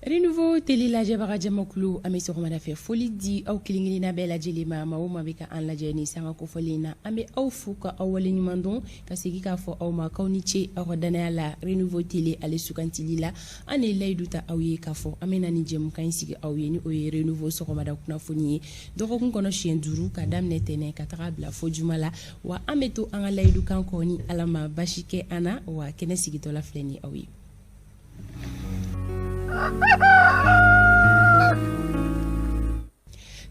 Renouveau télé la jabaga jamakulu ame sogomada fe foli di aw kilingilina bɛɛ lajɛlen ma o ma bɛ ka an lajɛ ni sanga kofɔlen na an bɛ aw fu ka aw wale ɲuman dɔn ka segin k'a fɔ aw ma k'aw ni ce aw ka danaya la Renouveau télé ale sugantili la an ye layidu ta aw ye k'a fɔ an bɛna ni jɛmukan in sigi aw ye ni o ye Renouveau sɔgɔmada kunnafoni ye dɔgɔkun kɔnɔ siɲɛ 5 ka daminɛ tɛnɛ ka taga bila fo juma la wa an bɛ to an ka layidu kan kɔ ni ala ma basi kɛ an na wa kɛnɛ sigitɔla filɛ ni aw ye.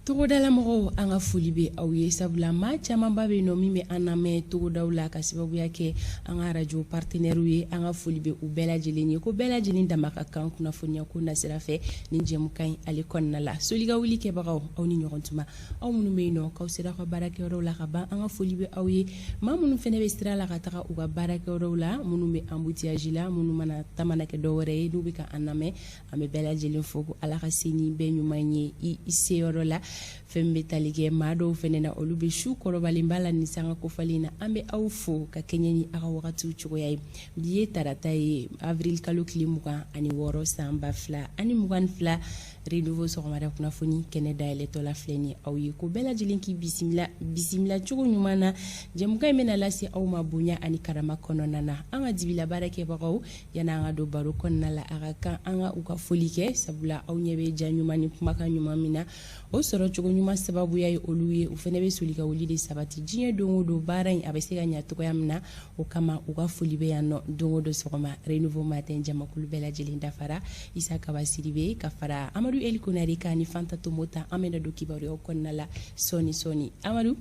Togodala mɔgɔw an ka foli bɛ aw ye sabula maa camanba bɛ yen nɔ min bɛ an lamɛn togodaw la ka sababuya kɛ an ka radio partenaires ye an ka foli bɛ u bɛɛ lajɛlen ye ko bɛɛ lajɛlen dama ka kan kunnafoniya ko nasira fɛ ni jɛmukan in ale kɔnɔna la solika wuli kɛbagaw aw ni ɲɔgɔn tuma aw minnu bɛ yen nɔ k'aw sera ka baarakɛyɔrɔw la ka ban an ka foli bɛ aw ye maa minnu fana bɛ sira la ka taga u ka baarakɛyɔrɔw la minnu bɛ embouteillage la minnu mana taamana kɛ dɔwɛrɛ ye n'u bɛ ka an lamɛn an bɛ bɛɛ lajɛlen fo ko ala ka se ni bɛɛ ɲuman ye i seyɔrɔ la fɛn bɛ tali kɛ maa dɔw fɛnɛ na olu bɛ su kɔrɔbalen b'a la ni sanga kofalen na an bɛ aw fo ka kɛɲɛ ni aw ka wagatiw cogoya ye bi ye tarata ye avril kalo tile 26 san 2022 Renouveau sɔgɔmada kunnafoni kɛnɛ dayɛlɛtɔ la filɛ ni aw ye ko bɛɛ lajɛlen k'i bisimila cogo ɲuman na jɛmukan in bɛna lase aw ma bonya ani karama kɔnɔna na an ka dibila baarakɛbagaw yanni an ka don baro kɔnɔna la a ka kan an ka u ka foli kɛ sabula aw ɲɛ bɛ ja ɲuman ni kumakan ɲuman min na o sɔrɔ cogo ɲuman sababuya ye olu ye u fɛnɛ bɛ soli ka wuli de sabati diɲɛ don o don baara in a bɛ se ka ɲɛ cogoya min na o kama u ka foli bɛ yan nɔ don o don sɔgɔma Renouveau matin jamakulu bɛɛ lajɛlen dafara Isa Kaba Sidibe ka fara Amadu Eli Konare ka ni Fanta Tomota an bɛna don kibaruyaw kɔnɔna la sɔɔni Amadu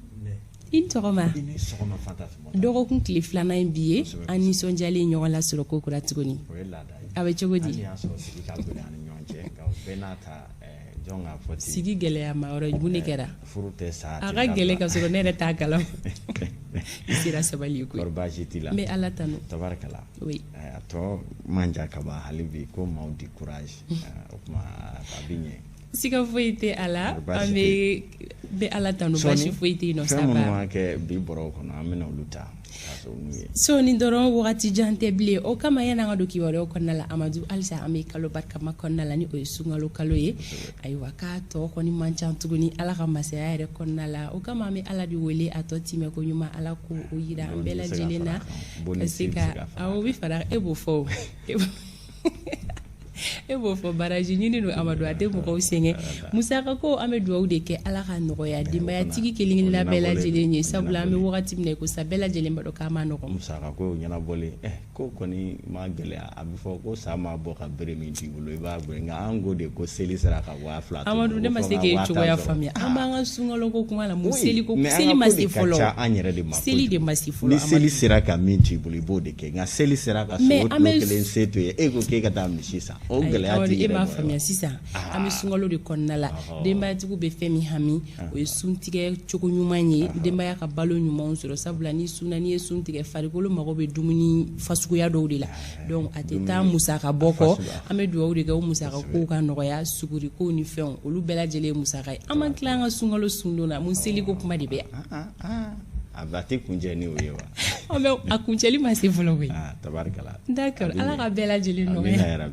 i ni sɔgɔma dɔgɔkun tile 2nan in bi ye an nisɔndiyalen ɲɔgɔn la sɔrɔ ko kura tuguni a bɛ cogo di sigi gɛlɛya ma yɔrɔ mun de kɛra a ka gɛlɛ ka sɔrɔ ne yɛrɛ t'a kalan i sera sabali ko n bɛ ala tanu tabarakala a tɔ manja ka ban hali bi ko maaw di courage o kuma a bɛ ɲɛ siga foyi tɛ a la an bɛ ala tanu basi foyi tɛ yen nɔ fɛn minnu ma kɛ bi bɔrɔw kɔnɔ an bɛna olu ta sɔɔni dɔrɔn wagati jan tɛ bilen o kama yanni an ka don kibaruyaw kɔnɔna la Amadu halisa an bɛ kalo barikama kɔnɔna la ni o ye sunkalo kalo ye ayiwa k'a tɔ kɔni man ca tuguni ala ka masaya yɛrɛ kɔnɔna la o kama an bɛ ala de wele a tɔ timɛ ko ɲuman ala ko o yira an bɛɛ lajɛlen na ka se ka awɔ bɛ fara e b'o fɔ e b'o fɔ baraji ɲini don Amadu a tɛ mɔgɔw sɛgɛn musaka ko an bɛ dugawu de kɛ ala ka nɔgɔya denbayatigi kelen-kelenna bɛɛ lajɛlen ye sabula an bɛ wagati min na ko sa bɛɛ lajɛlen b'a dɔn k'a ma nɔgɔn musaka ko ɲɛnabɔlen ko kɔni ma gɛlɛya a bɛ fɔ ko sa ma bɔ ka bere min t'i bolo i b'a bɔ nka an ko de ko seli sera ka 2000 Amadu ne ma se k'e cogoya faamuya an b'an ka sunkalo ko kuma la mun seli ko seli ma se fɔlɔ an yɛrɛ de ma seli de ma se fɔlɔ ni seli sera ka min t'i bolo i b'o de kɛ nka seli sera ka sogo kelen se to ye e ko k'e ka taa misi san o gɛlɛya t'i e m'a faamuya sisan an bɛ sunkalo de kɔnɔna la denbayatigiw bɛ fɛn min hami o ye suntigɛ cogo ɲuman ye denbaya ka balo ɲumanw sɔrɔ sabula ni ye sun tigɛ farikolo mago bɛ dumuni fasuguya dɔw de la donc a tɛ taa musaka bɔ kɔ an bɛ dugawu de kɛ o musaka kow ka nɔgɔya sugurikow ni fɛnw olu bɛɛ lajɛlen ye musaka ye an ma tila an ka sunkalo sundon na mun seliko kuma de bɛ yan a ba tɛ kuncɛ ni o ye wa an bɛ a kuncɛli ma se fɔlɔ koyi tabarikala d'accord ala ka bɛɛ lajɛlen nɔgɔya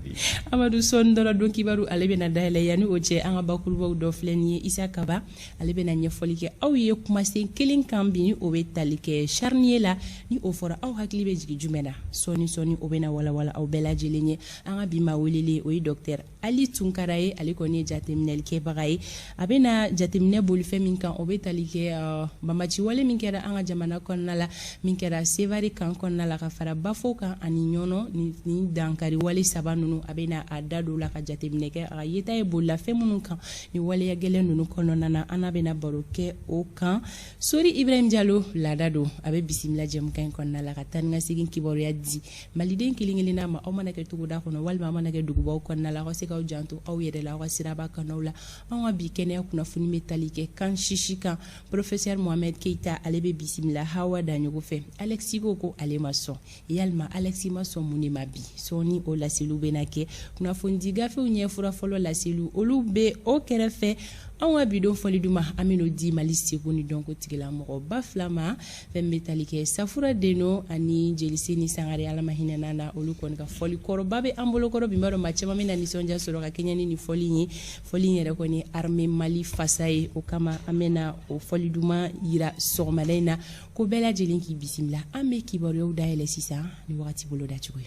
Amadu sɔɔni dɔrɔn don kibaru ale bɛna dayɛlɛ yanni o cɛ an ka bakurubaw dɔ filɛ nin ye Isa Kaba ale bɛna ɲɛfɔli kɛ aw ye kumasen kelen kan bi ni o bɛ tali kɛ charnier la ni o fɔra aw hakili bɛ jigin jumɛn na sɔɔni o bɛna walawala aw bɛɛ lajɛlen ye an ka bi maa welelen o ye docteur Ali Tunkara ye ale kɔni ye jateminɛli kɛbaga ye a bɛna jateminɛ boli fɛn min kan o bɛ tali kɛ banbaciwale min kɛra an ka jamana kɔnɔna la min kɛra Sevari kan kɔnɔna la ka fara Bafo kan ani ɲɔnɔ ni dankari wale saba ninnu a bɛna a da don la ka jateminɛ kɛ a ka yeta ye bolila fɛn minnu kan ni waleya gɛlɛn ninnu kɔnɔna na an bɛna baro kɛ o kan Sori Ibrahim Diallo laada don a bɛ bisimila jɛmukan in kɔnɔna la ka taa ni ka segin kibaruya di maliden kelen-kelenna ma aw mana kɛ togoda kɔnɔ walima aw mana kɛ dugubaw kɔnɔna la aw ka se k'aw janto aw yɛrɛ la aw ka siraba kanaw la an ka bi kɛnɛya kunnafoni bɛ tali kɛ kan sisi kan professeur Mohamed Keita ale bɛ bisimila Hawa Daɲogo fɛ Alexis ko ale ma sɔn yalima Alexis ma sɔn mun de ma bi sɔɔni o laseliw bɛna kɛ kunnafoni di gafew ɲɛfura fɔlɔ laseliw olu bɛ o kɛrɛfɛ an ka bidon fɔli duma an bɛn'o di Mali seko ni dɔnko tigilamɔgɔ ba fila ma fɛn bɛ tali kɛ Safura Deno ani Jelise ni Sangare Ala ma hinɛ na olu kɔni ka fɔli kɔrɔba bɛ an bolo kɔrɔ bi b'a dɔn maa caman bɛna nisɔndiya sɔrɔ ka kɛɲɛ ni fɔli in ye fɔli in yɛrɛ kɔni armée Mali fasa ye o kama an bɛna o fɔli duma yira sɔgɔmada in na ko bɛɛ lajɛlen k'i bisimila an bɛ kibaruyaw dayɛlɛ sisan ni wagati bolo dacogo ye.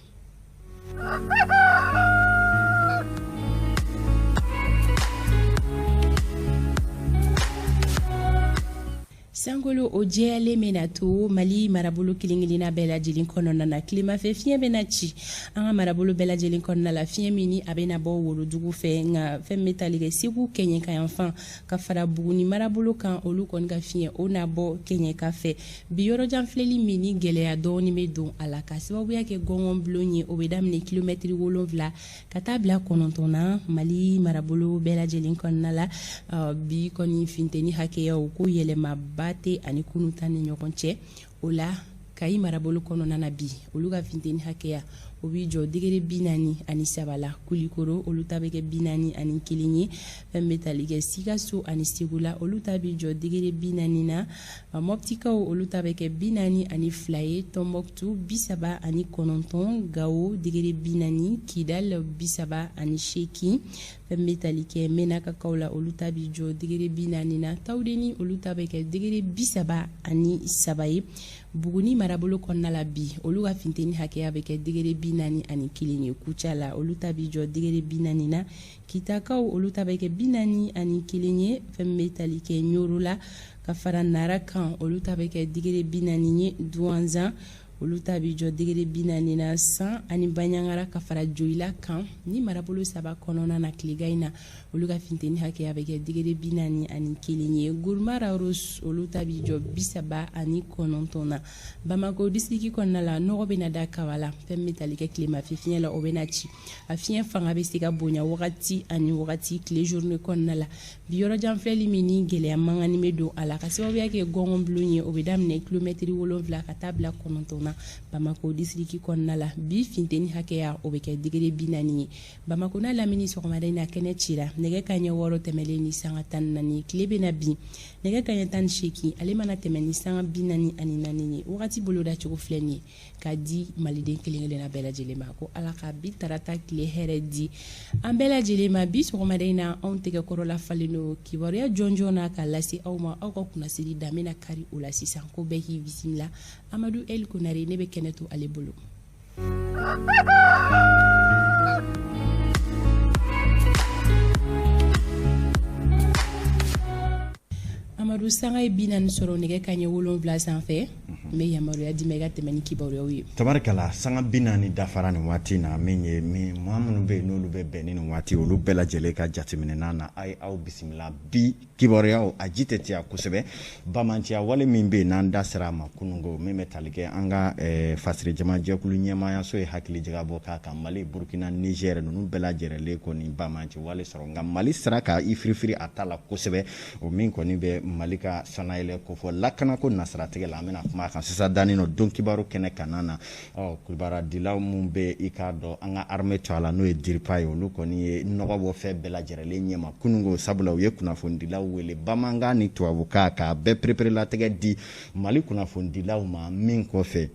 Sangolo o jɛyalen bɛ na to Mali marabolo kelen-kelenna bɛɛ lajɛlen kɔnɔna na tilemafɛ fiɲɛ bɛ na ci an ka marabolo bɛɛ lajɛlen kɔnɔna la fiɲɛ min ni a bɛ na bɔ worodugu fɛ nka fɛn bɛ tali kɛ Segu Kɛɲɛka yan fan ka fara Buguni marabolo kan olu kɔni ka fiɲɛ o na bɔ Kɛɲɛka fɛ bi yɔrɔjan filɛli min ni gɛlɛya dɔɔni bɛ don a la ka sababuya kɛ gɔngɔn bulon ye o bɛ daminɛ kilomɛtiri 7 ka taa bila 9 na Mali marabolo bɛɛ lajɛlen kɔnɔna la bi kɔni finteni hakɛyaw ko yɛlɛmaba tɛ ani kunu ta ni ɲɔgɔn cɛ o la Kayi marabolo kɔnɔna na bi olu ka finteni hakɛya o bi jɔ degere 43 la Kulikoro olu ta bɛ kɛ 41 ye fɛn bɛ tali kɛ Sikaso ani Segu la olu ta bi jɔ degere 40 na Moptikaw olu ta bɛ kɛ 42 ye Tombouctou 39 Gao degere 40 Kidal 38 fɛn bɛ tali kɛ Menakakaw la olu ta bi jɔ degere 40 na Tawdeni olu ta bɛ kɛ degere 33 ye Buguni marabolo kɔnɔna la bi olu ka finteni hakɛya bɛ kɛ degere 41 ye Kucha la olu ta bi jɔ degere 40 na Kitakaw olu ta bɛ kɛ 41 ye fɛn bɛ tali kɛ Nyoro la ka fara Nara kan olu ta bɛ kɛ degere 40 ye Douanzan olu ta bi jɔ degere 40 na San ani Banyangara ka fara Joyila kan ni marabolo saba kɔnɔna na tilega in na olu ka finteni hakɛya bɛ kɛ degere 41 ye Gourmara Ros olu ta bi jɔ 39 na Bamako district kɔnɔna la nɔgɔ bɛ na da Kawala fɛn bɛ tali kɛ tilemafɛ fiɲɛ la o bɛ na ci a fiɲɛ fanga bɛ se ka bonya wagati ani wagati tile journée kɔnɔna la bi yɔrɔjan filɛli min ni gɛlɛya mangani bɛ don a la ka sababuya kɛ gɔngɔn bulon ye o bɛ daminɛ kilomɛtiri 7 ka taa bila 9 na Bamako district kɔnɔna la bi finteni hakɛya o bɛ kɛ degere 40 ye Bamako n'a lamini sɔgɔmada in na kɛnɛ cira nɛgɛ kanɲɛ 6 tɛmɛlen ni sanga 14 tile bɛ na bin nɛgɛ kanɲɛ 18 ale mana tɛmɛ ni sanga 44 ye wagati bolo dacogo filɛ nin ye ka di maliden kelen-kelenna bɛɛ lajɛlen ma ko Ala ka bi tarata tile hɛrɛ di an bɛɛ lajɛlen ma bi sɔgɔmada in na anw tɛgɛ kɔrɔla falen do kibaruya jɔnjɔn na ka lase aw ma aw ka kunnasiri da bɛna kari o la sisan ko bɛɛ k'i bisimila Amadu El Konare ne bɛ kɛnɛ to ale bolo. Amadu sanga ye 40 sɔrɔ nɛgɛ kanɲɛ 7 sanfɛ n bɛ yamaruya di ma i ka tɛmɛ ni kibaruyaw ye. Tabarikala sanga 40 dafara nin waati na min ye maa minnu bɛ yen n'olu bɛ bɛn ni nin waati olu bɛɛ lajɛlen ka jateminɛna na a ye aw bisimila bi kibaruyaw a ji tɛ tiya kosɛbɛ bamanciya wale min bɛ yen n'an da sera a ma kunungo min bɛ tali kɛ an ka fasire jama jɛkulu ɲɛmaayaso ye hakili jagabɔ k'a kan Mali Burkina Niger ninnu bɛɛ lajɛlen kɔni bamanci wale sɔrɔ nka Mali sera ka i firifiri a ta la kosɛbɛ o min kɔni bɛ Mali ka sanayɛlɛ ko fɔ lakana ko nasaratigɛ la an bɛna kuma kan sisan dani no don kibaru kɛnɛ kana na kibaradilaw mun bɛ i k'a dɔn an ka armée to a la n'o ye diripa ye olu kɔni ye nɔgɔ bɔ fɛn bɛɛ lajɛlen ɲɛma kunungo sabula u ye kunnafonidilaw wele bamanankan ni tubabukan k'a bɛɛ perepere-latigɛ di Mali kunnafonidilaw ma min kɔfɛ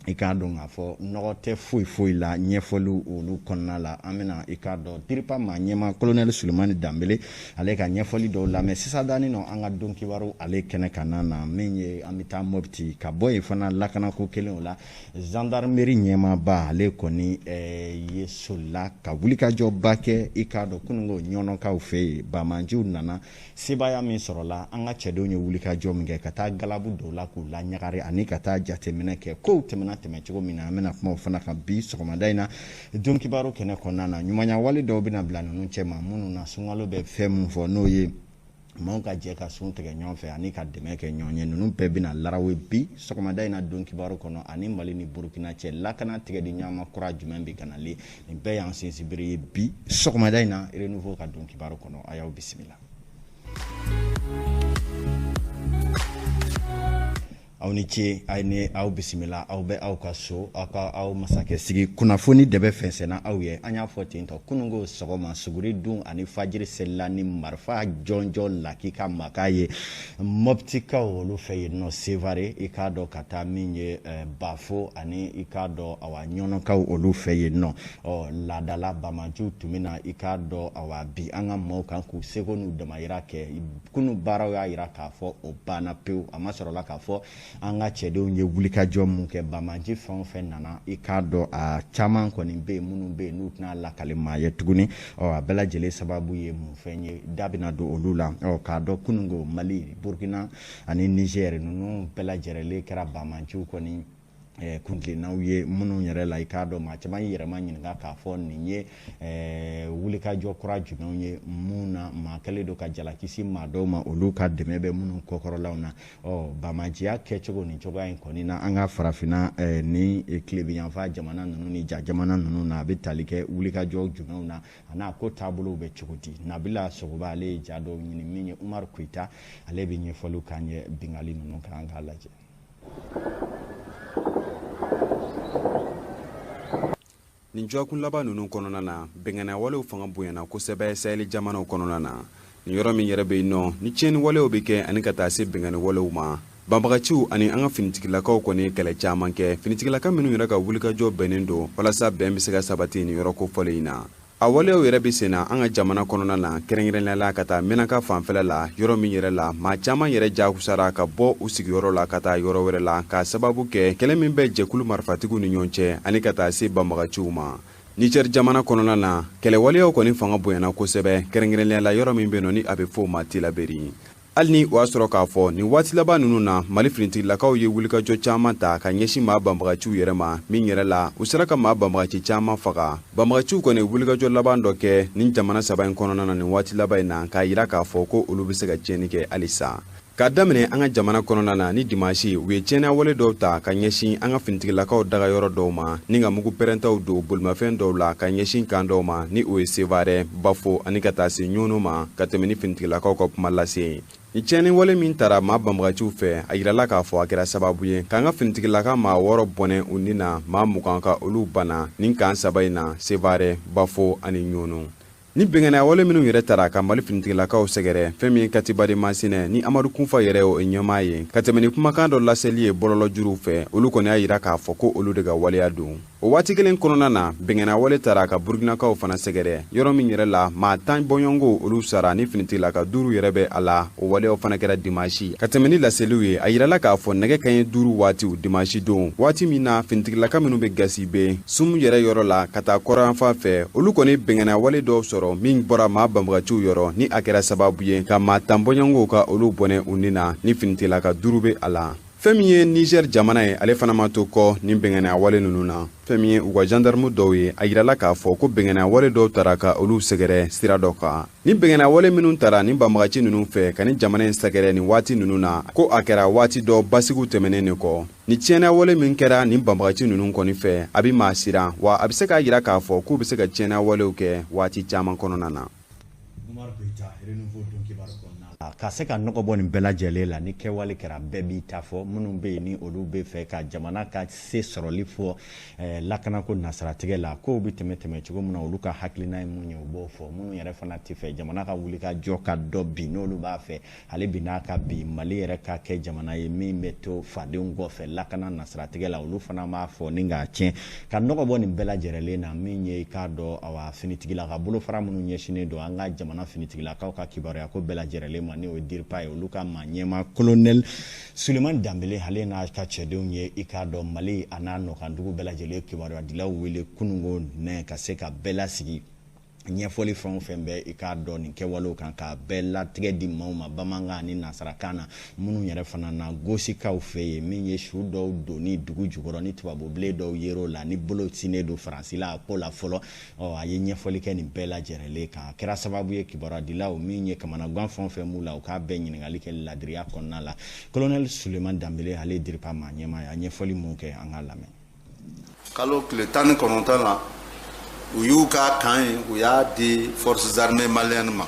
i k'a dɔn k'a fɔ nɔgɔ tɛ foyi la ɲɛfɔli olu kɔnɔna la an bɛna i k'a dɔn diripa maa ɲɛma colonel Sulemani Danbele ale ka ɲɛfɔli dɔw lamɛn sisan dani no an ka don kibaru ale kɛnɛ kana na min ye an bɛ taa Mopti ka bɔ yen fana lakanako kelen o la gendarmerie ɲɛmaaba ale kɔni ye solila ka wulikajɔba kɛ i k'a dɔn kunungo ɲɔnɔkaw fɛ yen bamanjiw nana sebaya min sɔrɔla an ka cɛdenw ye wulikajɔ min kɛ ka taa galabu dɔw la k'u la ɲagari ani ka taa jateminɛ kɛ kow tɛmɛna tɛmɛ cogo min na an bɛna kuma o fana kan bi sɔgɔmada in na don kibaru kɛnɛ kɔnɔna na ɲumanya wale dɔw bɛna bila ninnu cɛ ma minnu na sunkalo bɛ fɛn mun fɔ n'o ye maaw ka jɛ ka sun tigɛ ɲɔgɔn fɛ ani ka dɛmɛ kɛ ɲɔgɔn ye ninnu bɛɛ bɛna larawe bi sɔgɔmada in na don kibaru kɔnɔ ani Mali ni Burkina cɛ lakana tigɛ di ɲɔgɔn kura jumɛn bɛ kanalen nin bɛɛ y'an sinsinbere ye bi sɔgɔmada in na renouveau ka don kibaru kɔnɔ a y'aw bisimila. aw ni ce ay ne aw bisimila aw bɛ aw ka so aw ka aw masakɛ sigi kunnafoni de bɛ fɛnsɛnna aw ye an y'a fɔ ten tɔ kunungo sɔgɔma suguri dun ani fajiri selila ni marifa jɔnjɔ lakika maka ye mɔptikaw olu fɛ yen nɔ sevare i k'a dɔn ka taa min ye bafo ani i k'a dɔn awa ɲɔnɔkaw olu fɛ yen nɔ laadala bamajuw tun bɛna i k'a dɔn awa bi an ka maaw kan k'u seko n'u damayira kɛ kunu baaraw y'a yira k'a fɔ o banna pewu a ma sɔrɔla k'a fɔ an ka cɛdenw ye wulikajɔ mun kɛ bamaji fɛn o fɛn nana i k'a dɔn a caman kɔni bɛ yen minnu bɛ yen n'u tɛna lakale maa ye tuguni a bɛɛ lajɛlen sababu ye mun fɛn ye da bɛna don olu la k'a dɔn kunungo mali burkina ani niger ninnu bɛɛ lajɛlen kɛra bamajiw kɔni kuntilennaw ye minnu yɛrɛ la i k'a dɔn maa caman yɛrɛma ɲininka k'a fɔ nin ye wulikajɔ kura jumɛnw ye mun na maa kɛlen don ka jalakisi maa dɔw ma olu ka dɛmɛ bɛ minnu kɔkɔrɔlaw na bamajiya kɛcogo nin cogoya in kɔni na an ka farafinna ni tilebiyanfan jamana ninnu ni ja jamana ninnu na a bɛ tali kɛ wulikajɔ jumɛnw na a n'a ko taabolow bɛ cogo di Nabila Sogoba ale ye ja dɔw ɲini min ye Umaru Koyita ale bɛ ɲɛfɔliw k'an ye bingali ninnu kan an k'a lajɛ. Nin jɔkun laban ninnu kɔnɔna na bɛngɛnna walew fanga bonyana kosɛbɛ Sahel jamanaw kɔnɔna na ni yɔrɔ min yɛrɛ bɛ yen nɔ ni tiɲɛni walew bɛ kɛ ani ka taa se bɛngɛnni walew ma banbagaciw ani an ka finitigilakaw kɔni kɛlɛ caman kɛ finitigilaka minnu yɛrɛ ka wulikajɔ bɛnnen don walasa bɛn bɛ se ka sabati ni yɔrɔ kofɔlen in na a walew yɛrɛ bɛ senna an ka jamana kɔnɔna na kɛrɛnkɛrɛnnenya la ka taa Menaka fanfɛla la yɔrɔ min yɛrɛ la maa caman yɛrɛ jakusara ka bɔ u sigiyɔrɔ la ka taa yɔrɔ wɛrɛ la ka sababu kɛ kɛlɛ min bɛ jɛkulu marifatigiw ni ɲɔgɔn cɛ ani ka taa se banbagaciw ma Niger jamana kɔnɔna na kɛlɛwaleyaw kɔni fanga bonyana kosɛbɛ kɛrɛnkɛrɛnnenya la yɔrɔ min bɛ yen ni a bɛ fɔ o ma Tilaberi hali ni o y'a sɔrɔ k'a fɔ nin waati laban ninnu na Mali finitigilakaw ye wulikajɔ caman ta ka ɲɛsin maa banbagaciw yɛrɛ ma min yɛrɛ la u sera ka maa banbagaci caman faga banbagaciw kɔni wulikajɔ laban dɔ kɛ nin jamana saba in kɔnɔna na nin waati laban in na k'a yira k'a fɔ ko olu bɛ se ka tiɲɛni kɛ halisa k'a daminɛ an ka jamana kɔnɔna na ni dimanche u ye tiɲɛna wale dɔw ta ka ɲɛsin an ka finitigilakaw dagayɔrɔ dɔw ma ni ka mugu pɛrɛntaw don bolimafɛn dɔw la ka ɲɛsin kan dɔw ma ni o ye Sevare Bafo ani ka taa se Ɲono ma ka tɛmɛ ni finitigilakaw ka kuma lase ni tiɲɛni wale min tara maa banbagaciw fɛ a yirala k'a fɔ a kɛra sababu ye k'an ka finitigilaka maa 6 bɔnɛ u ni na maa 20 ka olu bana nin kan saba in na Sevare Bafo ani Ɲono ni bɛngɛnna wale minnu yɛrɛ tara ka Mali finitigilakaw sɛgɛrɛ fɛn min Katibadi Masinɛ ni Amadu Kunfa yɛrɛ o ɲɛmaa ye ka tɛmɛ ni kumakan dɔ laseli ye bɔlɔlɔ juruw fɛ olu kɔni y'a yira k'a fɔ ko olu de ka waleya don o waati kelen kɔnɔna na bɛngɛnna wale tara ka Burkinakaw fana sɛgɛrɛ yɔrɔ min yɛrɛ la maa 10 bɔɲɔngo olu sara ni finitigilaka 5 yɛrɛ bɛ a la o waleyaw fana kɛra dimanche ka tɛmɛ ni laseliw ye a yirala k'a fɔ nɛgɛ kanɲɛ 5 waatiw dimanche don waati min na finitigilaka minnu bɛ gasi be sumu yɛrɛ yɔrɔ la ka taa kɔrɔyanfan fɛ olu kɔni bɛngɛnna wale dɔw sɔrɔ min bɔra maa banbagaciw yɔrɔ ni a kɛra sababu ye ka maa 10 bɔɲɔngow ka olu bɔnɛ u ni na ni finitigilaka 5 bɛ a la fɛn min ye Niger jamana ye ale fana ma to kɔ ni bɛngɛnna wale ninnu na fɛn min ye u ka gendarme dɔw ye a yirala k'a fɔ ko bɛngɛnna wale dɔw tara ka olu sɛgɛrɛ sira dɔ kan ni bɛngɛnna wale minnu tara ni banbagaci ninnu fɛ ka ni jamana in sɛgɛrɛ ni waati ninnu na ko a kɛra waati dɔ basigiw tɛmɛnen de kɔ ni tiɲɛna wale min kɛra ni banbagaci ninnu kɔni fɛ a bɛ maa siran wa a bɛ se k'a yira k'a fɔ k'u bɛ se ka tiɲɛna walew kɛ waati caman kɔnɔna na ka se ka nɔgɔ bɔ nin bɛɛ lajɛlen la ni kɛwale kɛra bɛɛ b'i ta fɔ minnu bɛ yen ni olu bɛ fɛ ka jamana ka se sɔrɔli fɔ lakanako nasaratigɛ la kow bɛ tɛmɛ cogo min na olu ka hakilina ye mun ye u b'o fɔ minnu yɛrɛ fana tɛ fɛ jamana ka wuli ka jɔ ka dɔ bi n'olu b'a fɛ ale bi n'a ka bi Mali yɛrɛ ka kɛ jamana ye min bɛ to fadenw kɔfɛ lakana nasaratigɛ la olu fana b'a fɔ ni k'a tiɲɛ ka nɔgɔ bɔ nin bɛɛ lajɛlen na min ye i k'a dɔn awa finitigilaka bolofara minnu ɲɛsinnen don an ka jamana finitigilakaw ka kibaruya ko bɛɛ lajɛlen ma ni o ye DIRPA ye olu ka maa ɲɛma Colonel Suleman Danbele ale n'a ka cɛdenw ye i k'a dɔn Mali a n'a nɔkandugu bɛɛ lajɛlen kibaruya dilaw wele kunungo nɛ ka se ka bɛɛ lasigi ɲɛfɔli fɛn o fɛn bɛ i k'a dɔn nin kɛwalew kan ka bɛɛ latigɛ di maaw ma bamanankan ani nasarakan na minnu yɛrɛ fana na gosikaw fɛ yen min ye su dɔw don ni dugu jukɔrɔ ni tubabubile dɔw yer'o la ni bolo cinnen don faransi la a ko la fɔlɔ a ye ɲɛfɔli kɛ nin bɛɛ lajɛlen kan a kɛra sababu ye kibaruya dilaw min ye kamanagan fɛn o fɛn b'u la u k'a bɛɛ ɲininkali kɛ ladiriya kɔnɔna la Colonel Suleman Danbele ale DIRPA maa ɲɛma ye a ɲɛfɔli mun kɛ an ka lamɛn kalo tile 19 la u y'u ka kan ye u y'a di forces armées maliennes ma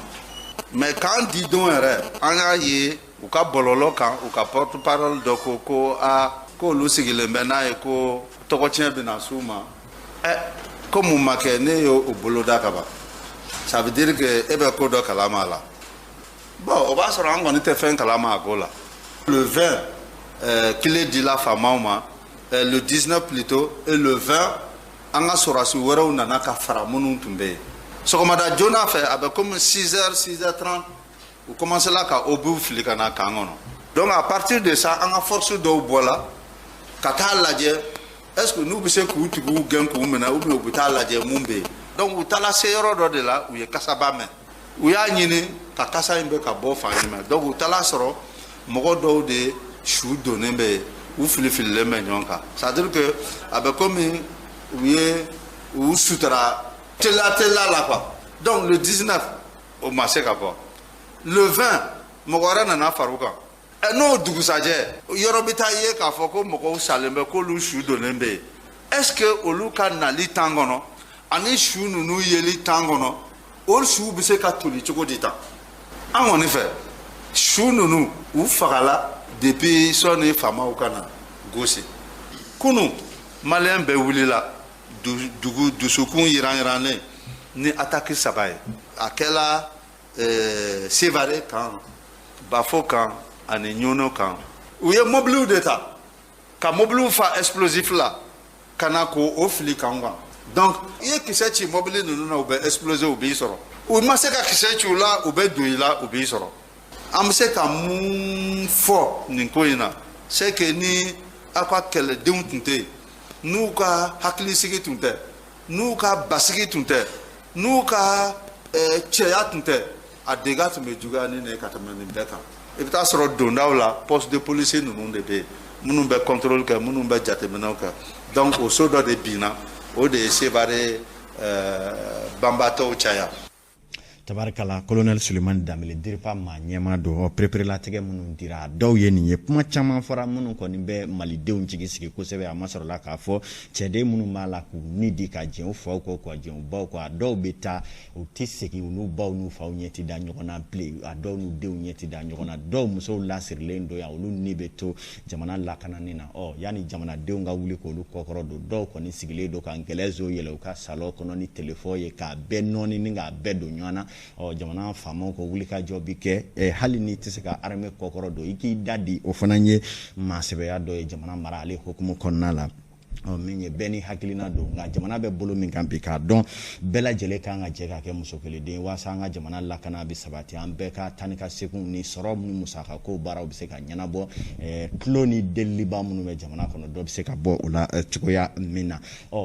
mais kan di don yɛrɛ an y'a ye u ka bɔlɔlɔ kan u ka porte parole dɔ ko olu sigilen bɛ n'a ye ko tɔgɔtiɲɛ bɛna s'u ma ko mun ma kɛ ne y'o boloda ka ban ça veut dire que e bɛ ko dɔ kalama a la bon o b'a sɔrɔ an kɔni tɛ fɛn kalama a ko la le 20 kile dila faamaw ma le 19 plutôt et le 20 an ka sɔrɔdasi wɛrɛw nana ka fara minnu tun bɛ yen sɔgɔmada joona fɛ a bɛ comme 6h 6h30 u commencera ka obiw fili ka na kan kɔnɔ donc à partir de ça an ka force dɔw bɔla ka taa lajɛ est ce que n'u bɛ se k'u tigiw gɛn k'u minɛ ou bien u bɛ taa lajɛ mun bɛ yen donc u taara se yɔrɔ dɔ de la u ye kasaba mɛn u y'a ɲini ka kasa in bɛ ka bɔ fan in mɛn donc u taara sɔrɔ mɔgɔ dɔw de su donnen bɛ yen u filifililen bɛ ɲɔgɔn kan c'est à dire que a bɛ komi u ye u sutura teliya la quoi donc le 19 o ma se ka bɔ le 20 mɔgɔ wɛrɛ nana far'u kan n'o dugusajɛ yɔrɔ bɛ taa ye k'a fɔ ko mɔgɔw salen bɛ k'olu su donnen bɛ yen est ce que olu ka nali temps kɔnɔ ani su ninnu yeli temps kɔnɔ o su bɛ se ka toli cogo di tan an kɔni fɛ su ninnu u fagala depuis sɔnni faamaw ka na gosi kunun maliyɛn bɛɛ wulila dusukun yiran-yirannen ni attaque saba ye a kɛla Sévaré kan Bafo kan ani Ɲono kan u ye mobiliw de ta ka mobiliw fa explosif la ka na k'o fili kan kan donc i ye kisɛ ci mobili ninnu na u bɛ exploser u b'i sɔrɔ u ma se ka kisɛ ci u la u bɛ don i la u b'i sɔrɔ an bɛ se ka mun fɔ nin ko in na c'est que ni aw ka kɛlɛdenw tun tɛ yen n'u ka hakilisigi tun tɛ n'u ka basigi tun tɛ n'u ka cɛya tun tɛ a dega tun bɛ juguya ni ne ka tɛmɛ nin bɛɛ kan i bɛ taa sɔrɔ dondaw la poste de police ninnu de bɛ yen minnu bɛ contrôle kɛ minnu bɛ jateminɛw kɛ donc o so dɔ de binna o de ye Sévaré banbatɔw caya tabarikala colonel Sulemani Danbele diripa ma ɲɛma don pereperelatigɛ minnu dira dɔw ye nin ye kuma caman fɔra minnu kɔni bɛ malidenw jigi sigi kosɛbɛ a ma sɔrɔla k'a fɔ cɛden minnu b'a la k'u ni di ka jɛn u faw kɔ ka jɛn u baw kɔ a dɔw bɛ taa u tɛ segin u n'u baw n'u faw ɲɛ tɛ da ɲɔgɔn na bilen a dɔw n'u denw ɲɛ tɛ da ɲɔgɔn na dɔw musow lasirilen don yan olu ni bɛ to jamana lakanani na yanni jamanadenw ka wuli k'olu kɔkɔrɔ don dɔw kɔni sigilen don ka gɛlɛnzo yɛlɛ u ka salon kɔnɔ ni telefɔni ye k'a bɛɛ nɔɔni ni k'a bɛɛ don ɲɔgɔn na jamana faamaw ko wuli ka jɔ bi kɛ hali ni tɛ se ka armée kɔkɔrɔ don i k'i da di o fana ye maasɛbɛya dɔ ye jamana mara ale hukumu kɔnɔna la min ye bɛɛ ni hakilina don nka jamana bɛ bolo min kan bi k'a dɔn bɛɛ lajɛlen kan ka jɛ ka kɛ muso kelenden waasa an ka jamana lakana bɛ sabati an bɛɛ ka taa ni ka seginw ni sɔrɔ ni musakakow baaraw bɛ se ka ɲɛnabɔ tulo ni deliliba minnu bɛ jamana kɔnɔ dɔ bɛ se ka bɔ o la cogoya min na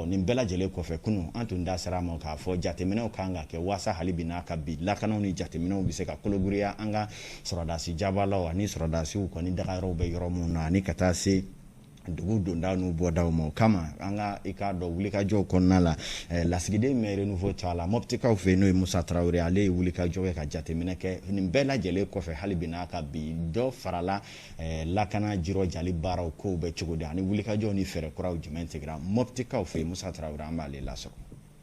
nin bɛɛ lajɛlen kɔfɛ kunun an tun da sera ma k'a fɔ jateminɛw kan ka kɛ waasa hali bi n'a ka bi lakanaw ni jateminɛw bɛ se ka kologuriya an ka sɔrɔdasi jabalaw ani sɔrɔdasiw kɔni dagayɔrɔw bɛ yɔrɔ minnu na ani ka taa se dugu donda n'u bɔdaw ma o kama an ka i k'a dɔn wulikajɔw kɔnɔna la lasigiden maire nouveau ta la moptikaw fɛ n'o ye Musa Traoré ale ye wulikajɔ kɛ ka jateminɛ kɛ nin bɛɛ lajɛlen kɔfɛ hali bi n'a ka bi dɔ farala lakana jirɔ jali baaraw kow bɛ cogo di ani wulikajɔw ni fɛɛrɛ kuraw jumɛn tigɛra moptikaw fɛ Musa Traoré an b'ale lasɔrɔ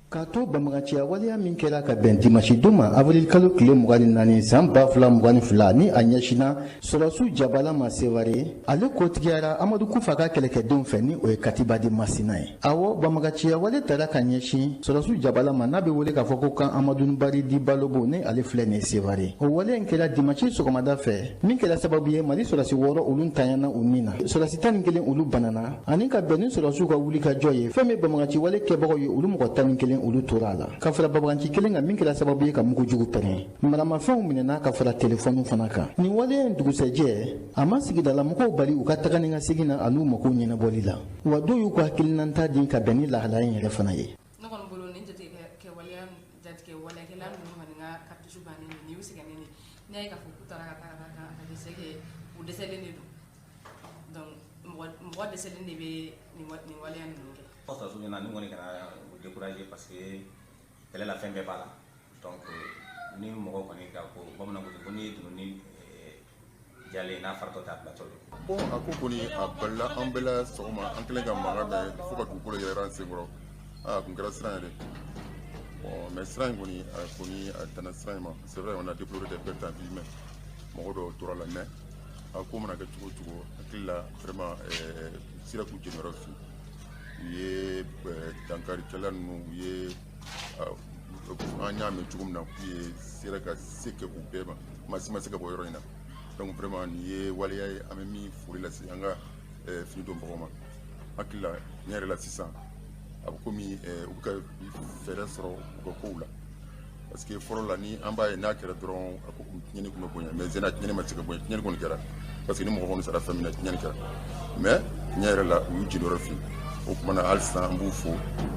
k'a to banbaganciya waleya min kɛra ka bɛn dimanche don ma avril kalo tile 24 san 2022 ni a ɲɛsina sɔrɔsiw jabala ma Sévaré ale kotigiyara Amadu Kufa ka kɛlɛkɛdenw fɛ ni o ye Katibadi Masina ye awɔ banbaganciya wale tara ka ɲɛsin sɔrɔsiw jabala ma n'a bɛ wele k'a fɔ ko kan Amadu Bari di Balobo ni ale filɛ nin Sévaré o wale in kɛra dimanche sɔgɔmada fɛ min kɛra sababu ye Mali sɔrɔsi 6 olu tanyana u nin na sɔrɔsi 11 olu banana ani ka bɛn ni sɔrɔsiw ka wulikajɔ ye fɛn min banbagaci wale kɛbagaw ye olu mɔgɔ 11 olu tora la ka fara babaganci kelen kan min kɛra sababu ye ka mugu jugu pɛrɛn maramafɛnw minɛna ka fara telefɔniw fana kan nin waleya dugusɛjɛ a ma sigidala mɔgɔw bali u ka taga ni ka segin na olu mako ɲɛnabɔli la wa dɔw y'u ka hakilinanta di ka bɛn ni lahalaya in yɛrɛ fana ye ne kɔni bolo nin jate kɛ waleya jatigɛ waliyakɛla ninnu kɔni ka karitusi bannen don ni u sɛgɛnnen de n'i y'a ye k'a fɔ k'u taara ka dɛsɛ kɛ u dɛsɛlen de don donc mɔgɔ dɛsɛlen de bɛ nin waleya ninnu kɛ Sɔrɔsiw ɲɛna ni kɔni kana décourager parce que kɛlɛ la fɛn bɛɛ b'a la donc ni mɔgɔ kɔni ka ko bamananw ko n'i ye dununi jalen n'a faratɔ t'a bilatɔ don bon a ko kɔni a balila an bɛɛ la sɔgɔma an kɛlen ka mankan da fo ka dugukolo yɛrɛ an senkɔrɔ a kun kɛra siran ye dɛ bon mais siran in kɔni a danna siran in ma c'est vrai on a déploré des pertes en vie mais mɔgɔ dɔw tora la mais a ko mana kɛ cogo cogo hakili la vraiment sira k'u jɛniyɔrɔ fi u ye dankarikɛla ninnu u ye an y'a mɛn cogo min na k'u ye sera ka se kɛ u bɛɛ ma ma se ka bɔ yɔrɔ in na donc vraiment nin ye waleya ye an bɛ min foli lase an ka fini dɔnbagaw ma hakili la ne yɛrɛ la sisan a bɛ komi u bɛ ka fɛɛrɛ sɔrɔ u ka kow la parce que fɔlɔ la ni an b'a ye n'a kɛra dɔrɔn a ko tiɲɛni tun bɛ bonya mais zena tiɲɛni ma se ka bonya tiɲɛni kɔni kɛra parce que ni mɔgɔ kɔni sara fɛn min na tiɲɛni kɛra mais tiɲɛ yɛrɛ la u y'u jɛniyɔrɔ fi o tuma na hali sisan an b'u fo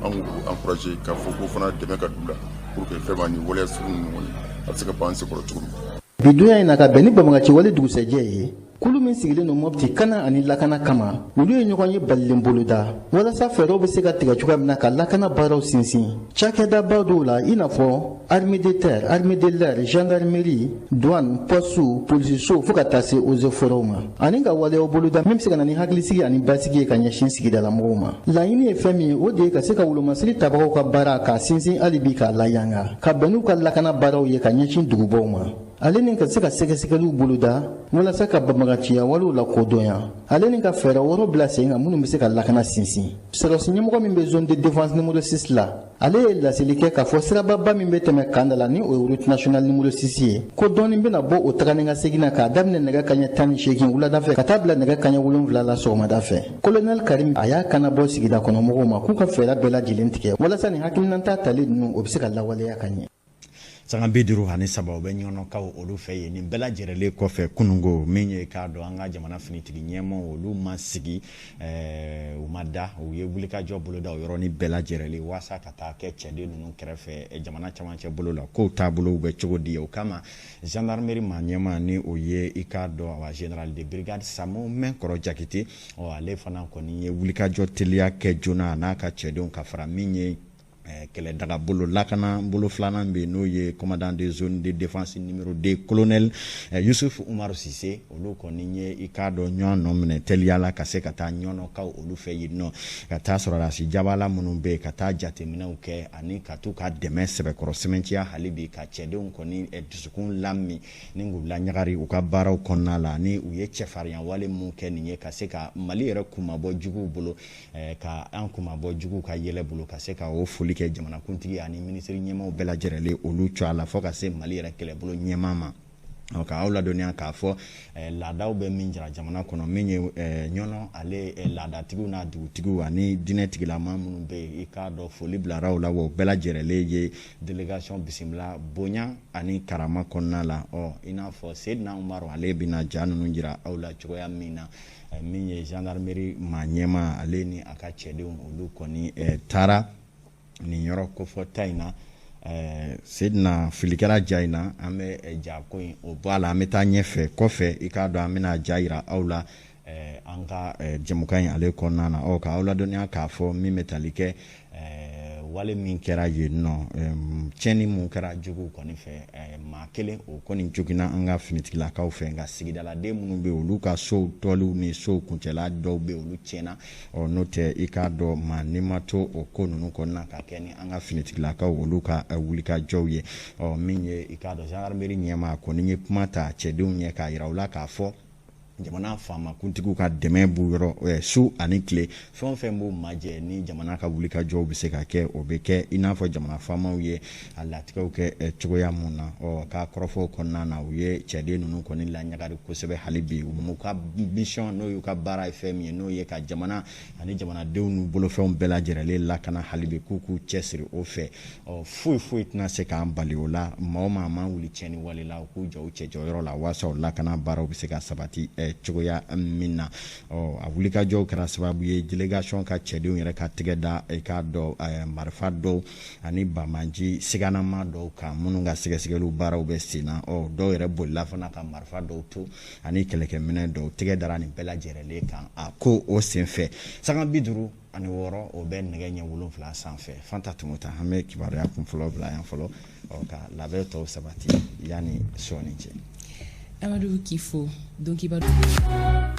an k'u encourager k'a fɔ ko fana dɛmɛ ka d'u la pour que vraiment nin waleya sugu ninnu kɔni a bɛ se ka ban an sekɔrɔ cogo min. bi dunya in na ka bɛn ni banbagaci wale dugusɛjɛ ye kulu min sigilen don Mopti kana ani lakana kama olu ye ɲɔgɔn ye balilen boloda walasa fɛɛrɛw bɛ se ka tigɛ cogoya min na ka lakana baaraw sinsin cakɛdabaw dɔw la i n'a fɔ armée de terre armée de l'air gendarmerie douane postu polisiso fo ka taa se eaux et forêts ma ani ka waleyaw boloda min bɛ se ka na ni hakilisigi ani basigi ye ka ɲɛsin sigidalamɔgɔw ma laɲini ye fɛn min ye o de ye ka se ka wolomasiri tabagaw ka baara k'a sinsin hali bi k'a layanga ka bɛn n'u ka lakana baaraw ye ka ɲɛsin dugubaw ma ale ni ka se ka sɛgɛsɛgɛliw boloda walasa ka banbagaciya walew la kodɔnya ale ni ka fɛɛrɛ wɔɔrɔ bila sen kan minnu bɛ se ka lakana sinsin sɔrɔsi ɲɛmɔgɔ min bɛ zone de défense numéro 6 la ale ye laseli kɛ k'a fɔ sirababa min bɛ tɛmɛ kan da la ni o ye route nationale numéro 6 ye ko dɔɔni bɛna bɔ o tagani ka segin na k'a daminɛ nɛgɛ kaɲɛ 18 wulada fɛ ka taa bila nɛgɛ kaɲɛ 7 la sɔgɔmada fɛ colonel karim a y'a kanabɔ sigida kɔnɔmɔgɔw ma k'u ka fɛɛrɛ bɛɛ lajɛlen tigɛ walasa nin hakilinata tali ninnu o bɛ se ka lawaleya ka ɲɛ. sanga 53 o bɛ ɲɔnɔkaw olu fɛ yen nin bɛɛ lajɛlen kɔfɛ kunungo min ye k'a dɔn an ka jamana finitigi ɲɛmɔgɔ olu ma sigi u ma da u ye wulikajɔ boloda o yɔrɔnin bɛɛ lajɛlen waasa ka taa kɛ cɛden ninnu kɛrɛfɛ jamana camancɛ bolo la kow taabolow bɛ cogo di o kama gendarmerie ma ɲɛma ni o ye i k'a dɔn wa général de brigade Samu Mɛnkɔrɔ Jakite ale fana kɔni ye wulikajɔ teliya kɛ joona n'a ka cɛdenw ka fara min ye kɛlɛ daga bolo lakana bolo filanan bɛ n'o ye commandant de zone de défense numéro 2 colonel Yusuf Umaru Sise olu kɔni ye i k'a dɔn ɲɔgɔn nɔ minɛ teliya la ka se ka taa ɲɔnɔkaw olu fɛ yen nɔ ka taa sɔrɔdasi jabala minnu bɛ yen ka taa jateminɛw kɛ ani ka to ka dɛmɛ sɛbɛkɔrɔ sɛbɛnciya hali bi ka cɛdenw kɔni dusukun lami ni k'u laɲagari u ka baaraw kɔnɔna la ni u ye cɛfarinya wale mun kɛ nin ye ka se ka Mali yɛrɛ kumabɔ juguw bolo ka an kumabɔ juguw ka yɛlɛ bolo ka se ka o foli kɛ jamanakuntigi ani ministre ɲɛmaw bɛɛ lajɛlen olu cɔ a la fɔ ka se Mali yɛrɛ kɛlɛbolo ɲɛma ma ka aw ladɔnniya k'a fɔ laadaw bɛ min jira jamana kɔnɔ min ye ɲɔnɔ ale laadatigiw n'a dugutigiw ani dinɛtigilama minnu bɛ yen i k'a dɔn foli bilara u la wa o bɛɛ lajɛlen ye délégation bisimila bonya ani karama kɔnɔna la i n'a fɔ Seydina Umaru ale bɛna ja ninnu jira aw la cogoya min na min ye gendarmerie ma ɲɛma ale ni a ka cɛdenw olu kɔni taara nin yɔrɔ kofɔta in na Seydina filikɛla ja in na an bɛ ja ko in o bɔ a la an bɛ taa ɲɛfɛ kɔfɛ i k'a dɔn an bɛna ja yira aw la an ka jɛmukan in ale kɔnɔna na ka aw ladɔnniya k'a fɔ min bɛ tali kɛ wale min kɛra yen nɔ tiɲɛni mun kɛra juguw kɔni fɛ maa kelen o kɔni joginna an ka finitigilakaw fɛ nka sigidaladen minnu bɛ yen olu ka sow tɔliw ni sow kuncɛla dɔw bɛ yen olu tiɲɛna n'o tɛ i k'a dɔn maa n'i ma to o ko ninnu kɔnɔna ka kɛ ni an ka finitigilakaw olu ka wulikajɔw ye min ye i k'a dɔn gendarmerie ɲɛma kɔni ye kuma ta cɛdenw ɲɛ k'a yira u la k'a fɔ jamana faama kuntigiw ka dɛmɛ b'u yɔrɔ su ani tile fɛn o fɛn b'u majɛ ni jamana ka wulikajɔw bɛ se ka kɛ o bɛ kɛ i n'a fɔ jamana faamaw ye a latigɛw kɛ cogoya mun na k'a kɔrɔfɔw kɔnɔna na u ye cɛden ninnu kɔni laɲagari kosɛbɛ hali bi u ka mission n'o y'u ka baara ye fɛn min ye n'o ye ka jamana ani jamanadenw n'u bolofɛnw bɛɛ lajɛlen lakana hali bi k'u k'u cɛsiri o fɛ foyi tɛna se k'an bali o la maa o maa a man wuli tiɲɛni wale la u k'u jɔ u cɛ jɔyɔrɔ la waasa o lakana baaraw bɛ se ka sabati cogoya min na a wulikajɔw kɛra sababu ye délégation ka cɛdenw yɛrɛ ka tɛgɛ da i k'a dɔn marifa dɔw ani bamanji siganama dɔw kan minnu ka sɛgɛsɛgɛliw baaraw bɛ sen na dɔw yɛrɛ bolila fana ka marifa dɔw to ani kɛlɛkɛminɛ dɔw tɛgɛ dara nin bɛɛ lajɛlen kan a ko o senfɛ sanga 56 o bɛ nɛgɛ ɲɛ 7 sanfɛ Fanta Tumota an bɛ kibaruya kunfɔlɔ bila yan fɔlɔ ka labɛn tɔw sabati yanni sɔɔni cɛ. Amadou k'i fo donc i b'a dɔn